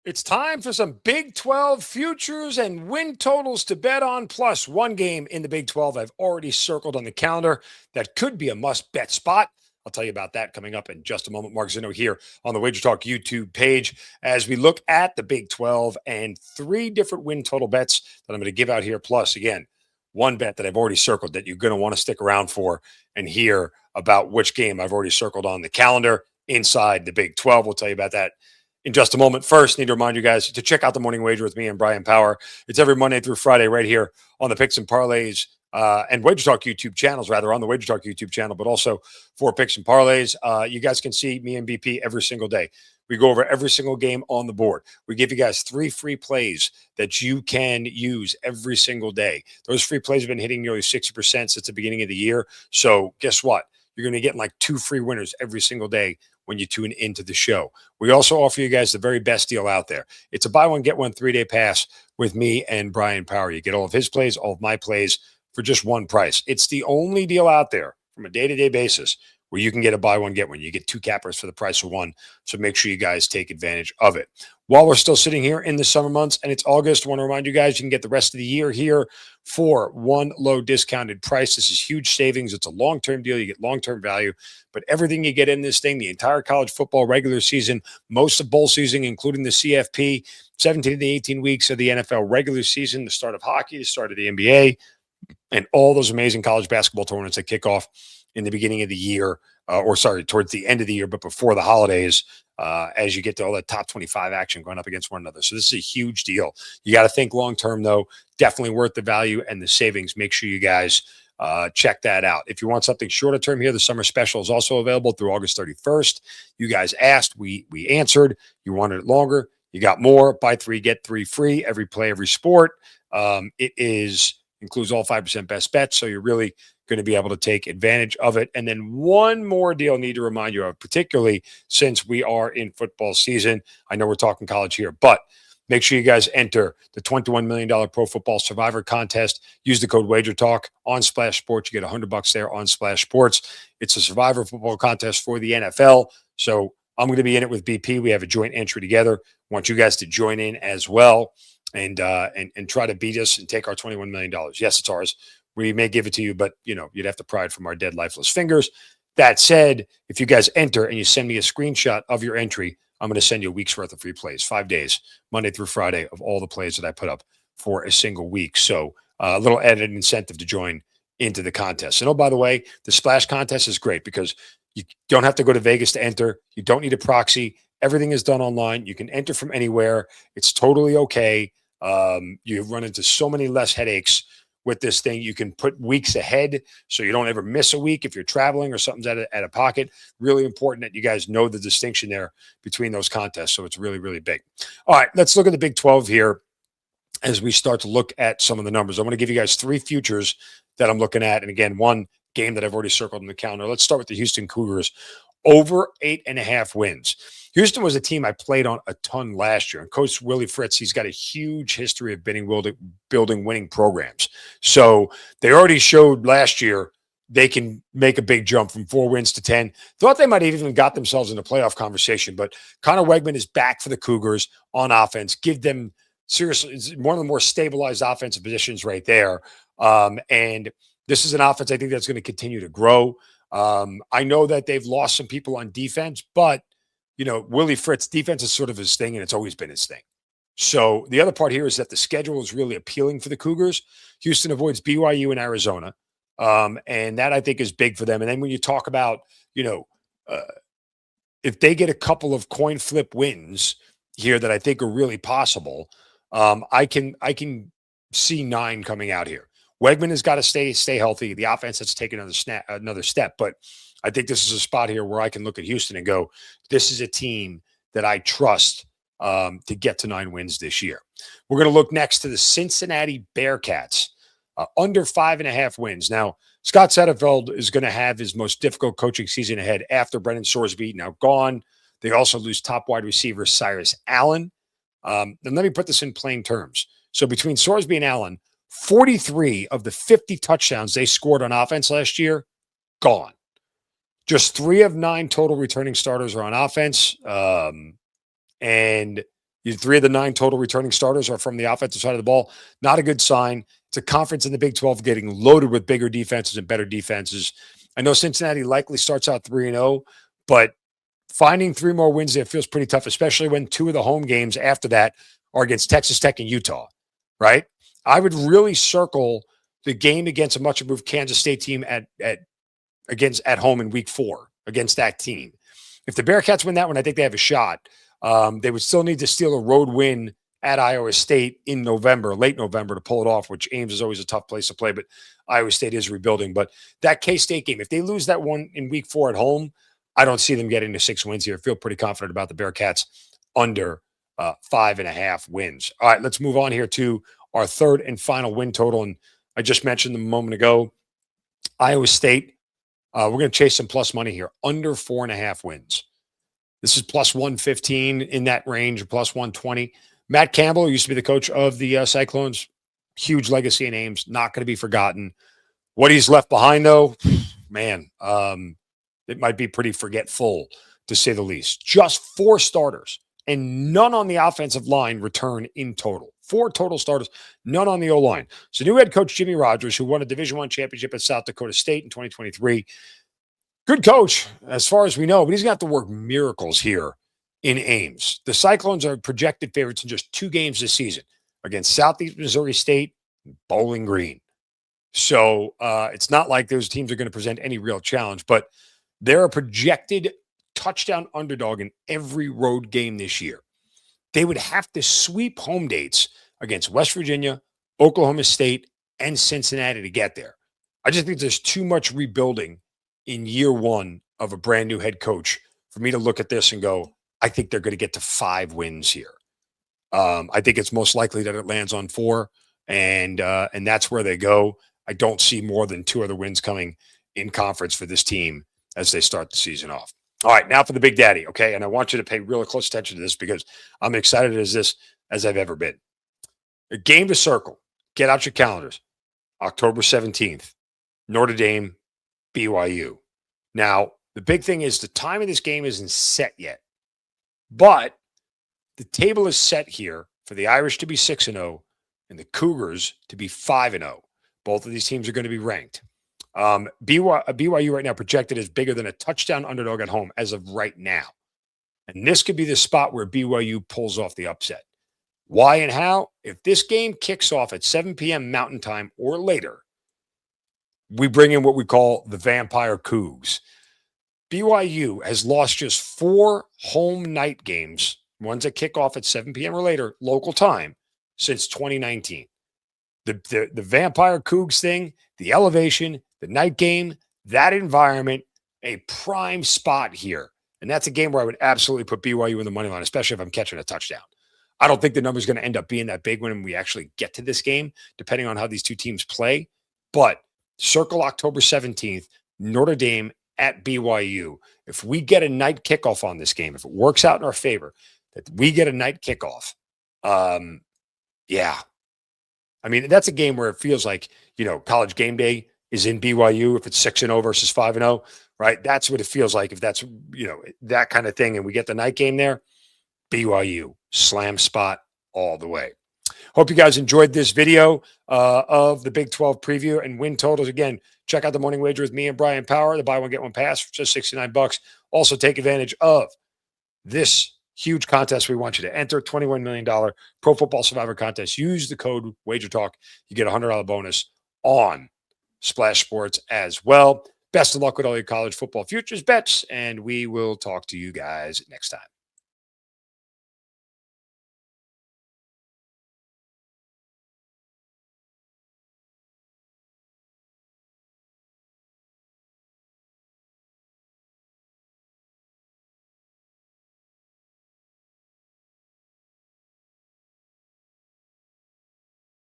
It's time for some Big 12 futures and win totals to bet on, plus one game in the Big 12 I've already circled on the calendar that could be a must bet spot. I'll tell you about that coming up in just a moment. Mark Zinno here on the Wager Talk YouTube page as we look at the Big 12 and three different win total bets that I'm going to give out here. Plus, again, one bet that I've already circled that you're going to want to stick around for and hear about which game I've already circled on the calendar inside the Big 12. We'll tell you about that in just a moment. First, need to remind you guys to check out the Morning Wager with me and Brian Power. It's every Monday through Friday right here on the Picks and Parlays and Wager Talk YouTube channels, rather on the Wager Talk YouTube channel, but also for Picks and Parlays. You guys can see me and BP every single day. We go over every single game on the board. We give you guys 3 free plays that you can use every single day. Those free plays have been hitting nearly 60% since the beginning of the year. So guess what? You're going to get like 2 free winners every single day when you tune into the show. We also offer you guys the very best deal out there. It's a buy one, get one 3-day pass with me and Brian Power. You get all of his plays, all of my plays for just one price. It's the only deal out there from a day-to-day basis where you can get a buy one, get one. You get 2 cappers for the price of one. So make sure you guys take advantage of it. While we're still sitting here in the summer months and it's August, I want to remind you guys you can get the rest of the year here for one low discounted price. This is huge savings. It's a long-term deal. You get long-term value. But everything you get in this thing, the entire college football regular season, most of bowl season, including the CFP, 17 to 18 weeks of the NFL regular season, the start of hockey, the start of the NBA, and all those amazing college basketball tournaments that kick off in the beginning of the year, towards the end of the year, but before the holidays, as you get to all that top 25 action going up against one another. So this is a huge deal. You got to think long-term, though. Definitely worth the value and the savings. Make sure you guys check that out. If you want something shorter term here, the summer special is also available through August 31st. You guys asked, we answered. You wanted it longer. You got more. Buy 3, get 3 free. Every play, every sport. Includes all 5% best bets. So you're really going to be able to take advantage of it. And then one more deal I need to remind you of, particularly since we are in football season. I know we're talking college here, but make sure you guys enter the $21 million Pro Football Survivor Contest. Use the code WagerTalk on Splash Sports. You get $100 there on Splash Sports. It's a Survivor football contest for the NFL. So I'm going to be in it with BP. We have a joint entry together. I want you guys to join in as well and try to beat us and take our $21 million. Yes, it's ours. We may give it to you, but you'd have to pry it from our dead, lifeless fingers. That said, if you guys enter and you send me a screenshot of your entry, I'm going to send you a week's worth of free plays, 5 days, Monday through Friday, of all the plays that I put up for a single week. So a little added incentive to join into the contest. And oh, by the way, the Splash contest is great because you don't have to go to Vegas to enter. You don't need a proxy. Everything is done online. You can enter from anywhere. It's totally okay. You run into so many less headaches with this thing. You can put weeks ahead so you don't ever miss a week if you're traveling or something's out of pocket. Really important that you guys know the distinction there between those contests. So it's really, really big. All right, let's look at the Big 12 here as we start to look at some of the numbers. I'm going to give you guys 3 futures that I'm looking at. And again, one game that I've already circled in the calendar. Let's start with the Houston Cougars. Over 8.5 wins. Houston was a team I played on a ton last year. And Coach Willie Fritz, he's got a huge history of building winning programs. So they already showed last year they can make a big jump from 4 wins to 10. Thought they might have even got themselves in a playoff conversation, but Connor Wegman is back for the Cougars on offense. Give them, seriously, one of the more stabilized offensive positions right there. And this is an offense I think that's going to continue to grow. I know that they've lost some people on defense, but Willie Fritz, defense is sort of his thing, and it's always been his thing. So the other part here is that the schedule is really appealing for the Cougars. Houston avoids BYU and Arizona, and that I think is big for them. And then when you talk about, if they get a couple of coin flip wins here that I think are really possible, I can see 9 coming out here. Wegman has got to stay healthy. The offense has to take another step. But I think this is a spot here where I can look at Houston and go, this is a team that I trust to get to 9 wins this year. We're going to look next to the Cincinnati Bearcats, under 5.5 wins. Now, Scott Satterfield is going to have his most difficult coaching season ahead after Brendan Sorsby now gone. They also lose top wide receiver Cyrus Allen. And let me put this in plain terms. So between Sorsby and Allen, 43 of the 50 touchdowns they scored on offense last year, gone. Just 3 of 9 total returning starters are on offense. And 3 of the 9 total returning starters are from the offensive side of the ball. Not a good sign. It's a conference in the Big 12 getting loaded with bigger defenses and better defenses. I know Cincinnati likely starts out 3-0, but finding 3 more wins there feels pretty tough, especially when 2 of the home games after that are against Texas Tech and Utah, right? I would really circle the game against a much improved Kansas State team at home in week 4 against that team. If the Bearcats win that one, I think they have a shot. They would still need to steal a road win at Iowa State in November, late November, to pull it off, which Ames is always a tough place to play, but Iowa State is rebuilding. But that K-State game, if they lose that one in week 4 at home, I don't see them getting to 6 wins here. I feel pretty confident about the Bearcats under 5.5 wins. All right, let's move on here to our third and final win total. And I just mentioned them a moment ago, Iowa State. We're going to chase some plus money here, under 4.5 wins. This is plus 115 in that range, plus 120. Matt Campbell used to be the coach of the Cyclones. Huge legacy in Ames, not going to be forgotten. What he's left behind, though, man, it might be pretty forgetful, to say the least. Just 4 starters and none on the offensive line return in total. 4 total starters, none on the O-line. So new head coach Jimmy Rogers, who won a Division I championship at South Dakota State in 2023. Good coach, as far as we know, but he's got to work miracles here in Ames. The Cyclones are projected favorites in just 2 games this season against Southeast Missouri State and Bowling Green. So it's not like those teams are going to present any real challenge, but they're a projected touchdown underdog in every road game this year. They would have to sweep home dates against West Virginia, Oklahoma State, and Cincinnati to get there. I just think there's too much rebuilding in year 1 of a brand new head coach for me to look at this and go, I think they're going to get to 5 wins here. I think it's most likely that it lands on 4, and that's where they go. I don't see more than 2 other wins coming in conference for this team as they start the season off. All right, now for the Big Daddy, okay? And I want you to pay real close attention to this because I'm excited as I've ever been. A game to circle. Get out your calendars. October 17th, Notre Dame, BYU. Now, the big thing is the time of this game isn't set yet, but the table is set here for the Irish to be 6-0 and the Cougars to be 5-0. Both of these teams are going to be ranked. BYU right now projected as bigger than a touchdown underdog at home as of right now. And this could be the spot where BYU pulls off the upset. Why and how? If this game kicks off at 7 p.m. Mountain Time or later, we bring in what we call the Vampire Cougs. BYU has lost just 4 home night games, ones that kick off at 7 p.m. or later, local time, since 2019. The Vampire Cougs thing, the elevation, the night game, that environment, a prime spot here. And that's a game where I would absolutely put BYU in the money line, especially if I'm catching a touchdown. I don't think the number is going to end up being that big when we actually get to this game, depending on how these two teams play. But circle October 17th, Notre Dame at BYU. If we get a night kickoff on this game, if it works out in our favor, that we get a night kickoff, yeah. I mean, that's a game where it feels like, College game day is in BYU if it's 6-0 versus 5-0, right? That's what it feels like if that's, that kind of thing. And we get the night game there, BYU, slam spot all the way. Hope you guys enjoyed this video of the Big 12 preview and win totals. Again, check out the Morning Wager with me and Brian Power, the buy one, get one pass for just $69. Also take advantage of this huge contest we want you to enter, $21 million Pro Football Survivor contest. Use the code WAGERTALK. You get a $100 bonus on Splash Sports as well. Best of luck with all your college football futures bets, and we will talk to you guys next time.